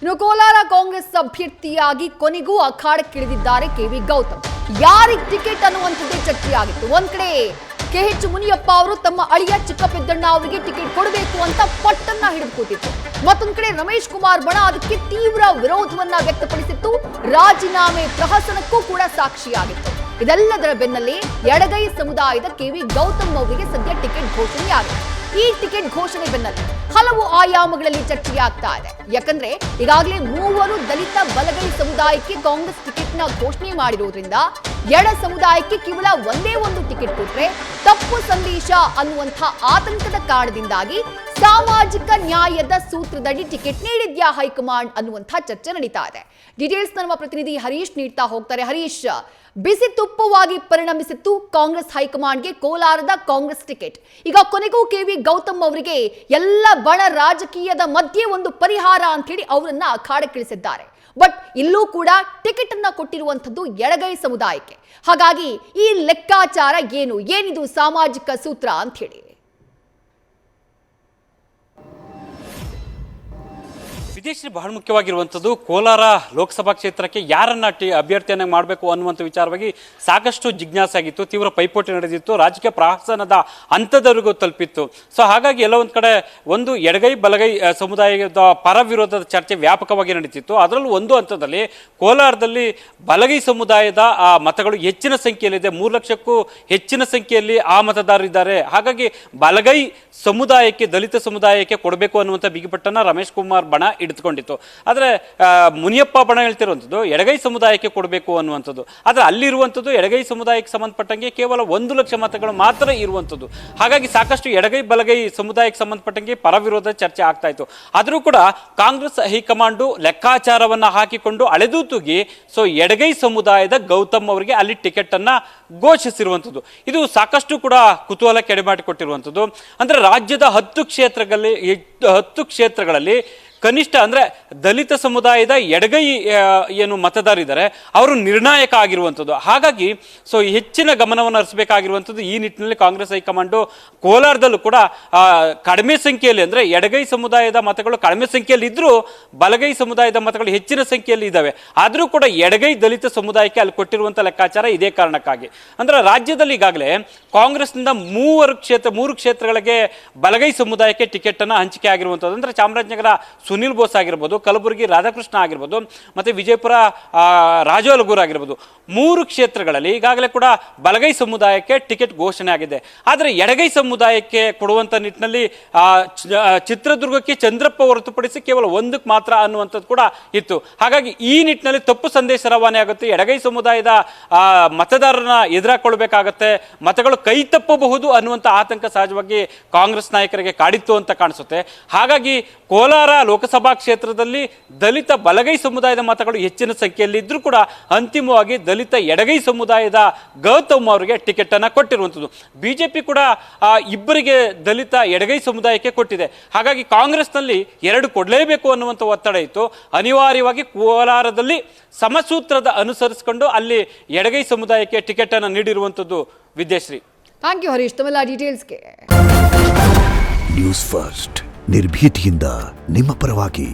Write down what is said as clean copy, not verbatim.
ಇನ್ನು ಕೋಲಾರ ಕಾಂಗ್ರೆಸ್ ಅಭ್ಯರ್ಥಿಯಾಗಿ ಕೊನೆಗೂ ಅಖಾಡಕ್ಕಿಳಿದಿದ್ದಾರೆ ಕೆವಿ ಗೌತಮ್. ಯಾರಿಗೆ ಟಿಕೆಟ್ ಅನ್ನುವಂಥದ್ದೇ ಚರ್ಚೆಯಾಗಿತ್ತು. ಒಂದ್ ಕಡೆ ಕೆಎಚ್ ಮುನಿಯಪ್ಪ ಅವರು ತಮ್ಮ ಅಳಿಯ ಚಿಕ್ಕಪೆದ್ದಣ್ಣ ಅವರಿಗೆ ಟಿಕೆಟ್ ಕೊಡಬೇಕು ಅಂತ ಪಟ್ಟನ್ನ ಹಿಡಿದು ಕೂತಿತ್ತು. ಮತ್ತೊಂದ್ ಕಡೆ ರಮೇಶ್ ಕುಮಾರ್ ಬಣ ಅದಕ್ಕೆ ತೀವ್ರ ವಿರೋಧವನ್ನ ವ್ಯಕ್ತಪಡಿಸಿತ್ತು. ರಾಜೀನಾಮೆ ಪ್ರಹಸನಕ್ಕೂ ಕೂಡ ಸಾಕ್ಷಿಯಾಗಿತ್ತು. ಇದೆಲ್ಲದರ ಬೆನ್ನಲ್ಲೇ ಎಡಗೈ ಸಮುದಾಯದ ಕೆವಿ ಗೌತಮ್ ಅವರಿಗೆ ಸದ್ಯ ಟಿಕೆಟ್ ಘೋಷಣೆಯಾಗಿದೆ. ಈ ಟಿಕೆಟ್ ಘೋಷಣೆ ಬೆನ್ನಲ್ಲೇ ಹಲವು ಆಯಾಮಗಳಲ್ಲಿ ಚರ್ಚೆಯಾಗ್ತಾ ಇದೆ. ಯಾಕಂದ್ರೆ ಈಗಾಗಲೇ 3 ದಲಿತ ಬಲಗೈ ಸಮುದಾಯಕ್ಕೆ ಕಾಂಗ್ರೆಸ್ ಟಿಕೆಟ್ ನ ಘೋಷಣೆ ಮಾಡಿರೋದ್ರಿಂದ ಎಡ ಸಮುದಾಯಕ್ಕೆ ಕೇವಲ ಒಂದೇ ಒಂದು ಟಿಕೆಟ್ ಕೊಟ್ರೆ ತಪ್ಪು ಸಂದೇಶ ಅನ್ನುವಂಥ ಆತಂಕದ ಕಾರಣದಿಂದಾಗಿ ಸಾಮಾಜಿಕ ನ್ಯಾಯದ ಸೂತ್ರದಡಿ ಟಿಕೆಟ್ ನೀಡಿದ್ಯಾ ಹೈಕಮಾಂಡ್ ಅನ್ನುವಂಥ ಚರ್ಚೆ ನಡೀತಾ ಇದೆ. ಡೀಟೇಲ್ಸ್ ನಮ್ಮ ಪ್ರತಿನಿಧಿ ಹರೀಶ್ ನೀಡ್ತಾ ಹೋಗ್ತಾರೆ. ಹರೀಶ್, ಬಿಸಿ ತುಪ್ಪವಾಗಿ ಪರಿಣಮಿಸಿತ್ತು ಕಾಂಗ್ರೆಸ್ ಹೈಕಮಾಂಡ್ಗೆ ಕೋಲಾರದ ಕಾಂಗ್ರೆಸ್ ಟಿಕೆಟ್. ಈಗ ಕೊನೆಗೂ ಕೆವಿ ಗೌತಮ್ ಅವರಿಗೆ ಎಲ್ಲ ಬಣ ರಾಜಕೀಯದ ಮಧ್ಯೆ ಒಂದು ಪರಿಹಾರ ಅಂತ ಹೇಳಿ ಅವರನ್ನ ಅಖಾಡಕ್ಕಿಳಿಸಿದ್ದಾರೆ. ಬಟ್ ಇಲ್ಲೂ ಕೂಡ ಟಿಕೆಟ್ ಅನ್ನ ಕೊಟ್ಟಿರುವಂತದ್ದು ಎಡಗೈ ಸಮುದಾಯಕ್ಕೆ. ಹಾಗಾಗಿ ಈ ಲೆಕ್ಕಾಚಾರ ಏನಿದು ಸಾಮಾಜಿಕ ಸೂತ್ರ ಅಂತ ಹೇಳಿ? ವಿದೇಶಿ ಬಹಳ ಮುಖ್ಯವಾಗಿರುವಂಥದ್ದು ಕೋಲಾರ ಲೋಕಸಭಾ ಕ್ಷೇತ್ರಕ್ಕೆ ಯಾರನ್ನ ಅಭ್ಯರ್ಥಿಯನ್ನಾಗಿ ಮಾಡಬೇಕು ಅನ್ನುವಂಥ ವಿಚಾರವಾಗಿ ಸಾಕಷ್ಟು ಜಿಜ್ಞಾಸೆ ಆಗಿತ್ತು. ತೀವ್ರ ಪೈಪೋಟಿ ನಡೆದಿತ್ತು. ರಾಜಕೀಯ ಪ್ರಹಸನದ ಹಂತದವರೆಗೂ ತಲುಪಿತ್ತು. ಸೊ ಹಾಗಾಗಿ ಎಲ್ಲ ಒಂದು ಕಡೆ ಒಂದು ಎಡಗೈ ಬಲಗೈ ಸಮುದಾಯದ ಪರ ವಿರೋಧದ ಚರ್ಚೆ ವ್ಯಾಪಕವಾಗಿ ನಡೀತಿತ್ತು. ಅದರಲ್ಲೂ ಒಂದು ಹಂತದಲ್ಲಿ ಕೋಲಾರದಲ್ಲಿ ಬಲಗೈ ಸಮುದಾಯದ ಮತಗಳು ಹೆಚ್ಚಿನ ಸಂಖ್ಯೆಯಲ್ಲಿದೆ. 3 ಲಕ್ಷಕ್ಕೂ ಹೆಚ್ಚಿನ ಸಂಖ್ಯೆಯಲ್ಲಿ ಆ ಮತದಾರರಿದ್ದಾರೆ. ಹಾಗಾಗಿ ಬಲಗೈ ಸಮುದಾಯಕ್ಕೆ, ದಲಿತ ಸಮುದಾಯಕ್ಕೆ ಕೊಡಬೇಕು ಅನ್ನುವಂಥ ಬಿಗಿಪಟ್ಟನ್ನ ರಮೇಶ್ ಕುಮಾರ್ ಬಣ ಇಡ್ಕೊಂಡಿತ್ತು. ಆದರೆ ಮುನಿಯಪ್ಪ ಬಣ ಹೇಳ್ತಿರುವಂಥದ್ದು ಎಡಗೈ ಸಮುದಾಯಕ್ಕೆ ಕೊಡಬೇಕು ಅನ್ನುವಂಥದ್ದು. ಆದರೆ ಅಲ್ಲಿರುವಂಥದ್ದು ಎಡಗೈ ಸಮುದಾಯಕ್ಕೆ ಸಂಬಂಧಪಟ್ಟಂಗೆ ಕೇವಲ 1 ಲಕ್ಷ ಮತಗಳು ಮಾತ್ರ ಇರುವಂಥದ್ದು. ಹಾಗಾಗಿ ಸಾಕಷ್ಟು ಎಡಗೈ ಬಲಗೈ ಸಮುದಾಯಕ್ಕೆ ಸಂಬಂಧಪಟ್ಟಂಗೆ ಪರ ವಿರೋಧ ಚರ್ಚೆ ಆಗ್ತಾ ಇತ್ತು. ಆದರೂ ಕೂಡ ಕಾಂಗ್ರೆಸ್ ಹೈಕಮಾಂಡು ಲೆಕ್ಕಾಚಾರವನ್ನ ಹಾಕಿಕೊಂಡು ಅಳೆದು ತೂಗಿ ಎಡಗೈ ಸಮುದಾಯದ ಗೌತಮ್ ಅವರಿಗೆ ಅಲ್ಲಿ ಟಿಕೆಟ್ ಅನ್ನ ಘೋಷಿಸಿರುವಂಥದ್ದು. ಇದು ಸಾಕಷ್ಟು ಕೂಡ ಕುತೂಹಲ ಕೆಡೆಮಾಡಿಕೊಟ್ಟಿರುವಂಥದ್ದು. ಅಂದ್ರೆ ರಾಜ್ಯದ 10 ಕ್ಷೇತ್ರಗಳಲ್ಲಿ ಕನಿಷ್ಠ ಅಂದ್ರೆ ದಲಿತ ಸಮುದಾಯದ ಎಡಗೈ ಏನು ಮತದಾರಿದ್ದಾರೆ ಅವರು ನಿರ್ಣಾಯಕ ಆಗಿರುವಂಥದ್ದು. ಹಾಗಾಗಿ ಹೆಚ್ಚಿನ ಗಮನವನ್ನು ಹರಿಸಬೇಕಾಗಿರುವಂಥದ್ದು. ಈ ನಿಟ್ಟಿನಲ್ಲಿ ಕಾಂಗ್ರೆಸ್ ಹೈಕಮಾಂಡು ಕೋಲಾರದಲ್ಲೂ ಕೂಡ ಕಡಿಮೆ ಸಂಖ್ಯೆಯಲ್ಲಿ, ಅಂದ್ರೆ ಎಡಗೈ ಸಮುದಾಯದ ಮತಗಳು ಕಡಿಮೆ ಸಂಖ್ಯೆಯಲ್ಲಿ ಇದ್ರೂ ಬಲಗೈ ಸಮುದಾಯದ ಮತಗಳು ಹೆಚ್ಚಿನ ಸಂಖ್ಯೆಯಲ್ಲಿ ಇದ್ದಾವೆ. ಆದರೂ ಕೂಡ ಎಡಗೈ ದಲಿತ ಸಮುದಾಯಕ್ಕೆ ಅಲ್ಲಿ ಕೊಟ್ಟಿರುವಂಥ ಲೆಕ್ಕಾಚಾರ ಇದೇ ಕಾರಣಕ್ಕಾಗಿ. ಅಂದ್ರೆ ರಾಜ್ಯದಲ್ಲಿ ಈಗಾಗಲೇ ಕಾಂಗ್ರೆಸ್ನಿಂದ 3 ಕ್ಷೇತ್ರಗಳಿಗೆ ಬಲಗೈ ಸಮುದಾಯಕ್ಕೆ ಟಿಕೆಟ್ ಅನ್ನ ಹಂಚಿಕೆ ಆಗಿರುವಂಥದ್ದು. ಅಂದ್ರೆ ಚಾಮರಾಜನಗರ ಸುನಿಲ್ ಬೋಸ್ ಆಗಿರ್ಬೋದು, ಕಲಬುರಗಿ ರಾಧಾಕೃಷ್ಣ ಆಗಿರ್ಬೋದು, ಮತ್ತೆ ವಿಜಯಪುರ ರಾಜು ಅಲಗೂರ್ ಆಗಿರ್ಬೋದು, 3 ಕ್ಷೇತ್ರಗಳಲ್ಲಿ ಈಗಾಗಲೇ ಕೂಡ ಬಲಗೈ ಸಮುದಾಯಕ್ಕೆ ಟಿಕೆಟ್ ಘೋಷಣೆ ಆಗಿದೆ. ಆದರೆ ಎಡಗೈ ಸಮುದಾಯಕ್ಕೆ ಕೊಡುವಂತ ನಿಟ್ಟಿನಲ್ಲಿ ಚಿತ್ರದುರ್ಗಕ್ಕೆ ಚಂದ್ರಪ್ಪ ಹೊರತುಪಡಿಸಿ ಕೇವಲ 1ಕ್ಕೆ ಮಾತ್ರ ಅನ್ನುವಂಥದ್ದು ಕೂಡ ಇತ್ತು. ಹಾಗಾಗಿ ಈ ನಿಟ್ಟಿನಲ್ಲಿ ತಪ್ಪು ಸಂದೇಶ ರವಾನೆ ಆಗುತ್ತೆ. ಎಡಗೈ ಸಮುದಾಯದ ಮತದಾರರನ್ನ ಎದುರಾಕೊಳ್ಬೇಕಾಗತ್ತೆ, ಮತಗಳು ಕೈ ತಪ್ಪಬಹುದು ಅನ್ನುವಂಥ ಆತಂಕ ಸಹಜವಾಗಿ ಕಾಂಗ್ರೆಸ್ ನಾಯಕರಿಗೆ ಕಾಡಿತ್ತು ಅಂತ ಕಾಣಿಸುತ್ತೆ. ಹಾಗಾಗಿ ಕೋಲಾರ ಲೋಕಸಭಾ ಕ್ಷೇತ್ರದಲ್ಲಿ ದಲಿತ ಬಲಗೈ ಸಮುದಾಯದ ಮತಗಳು ಹೆಚ್ಚಿನ ಸಂಖ್ಯೆಯಲ್ಲಿ ಇದ್ರೂ ಕೂಡ ಅಂತಿಮವಾಗಿ ದಲಿತ ಎಡಗೈ ಸಮುದಾಯದ ಗೌತಮ್ ಅವರಿಗೆ ಟಿಕೆಟ್ ಅನ್ನ ಕೊಟ್ಟಿರುವಂಥದ್ದು. ಬಿಜೆಪಿ ಕೂಡ ಇಬ್ಬರಿಗೆ ದಲಿತ ಎಡಗೈ ಸಮುದಾಯಕ್ಕೆ ಕೊಟ್ಟಿದೆ. ಹಾಗಾಗಿ ಕಾಂಗ್ರೆಸ್ನಲ್ಲಿ 2 ಕೊಡಲೇಬೇಕು ಅನ್ನುವಂಥ ಒತ್ತಡ ಇತ್ತು. ಅನಿವಾರ್ಯವಾಗಿ ಕೋಲಾರದಲ್ಲಿ ಸಮಸೂತ್ರದ ಅನುಸರಿಸಿಕೊಂಡು ಅಲ್ಲಿ ಎಡಗೈ ಸಮುದಾಯಕ್ಕೆ ಟಿಕೆಟ್ ಅನ್ನು ನೀಡಿರುವಂಥದ್ದು. ವಿದ್ಯಾಶ್ರೀ, ಥ್ಯಾಂಕ್ ಯು ಹರೀಶ್, ತಮ್ಮೆಲ್ಲ ಡೀಟೇಲ್ಸ್ಗೆ. ನ್ಯೂಸ್ ಫಸ್ಟ್ ನಿರ್ಭೀತಿಯಿಂದ ನಿಮ್ಮ ಪರವಾಗಿ.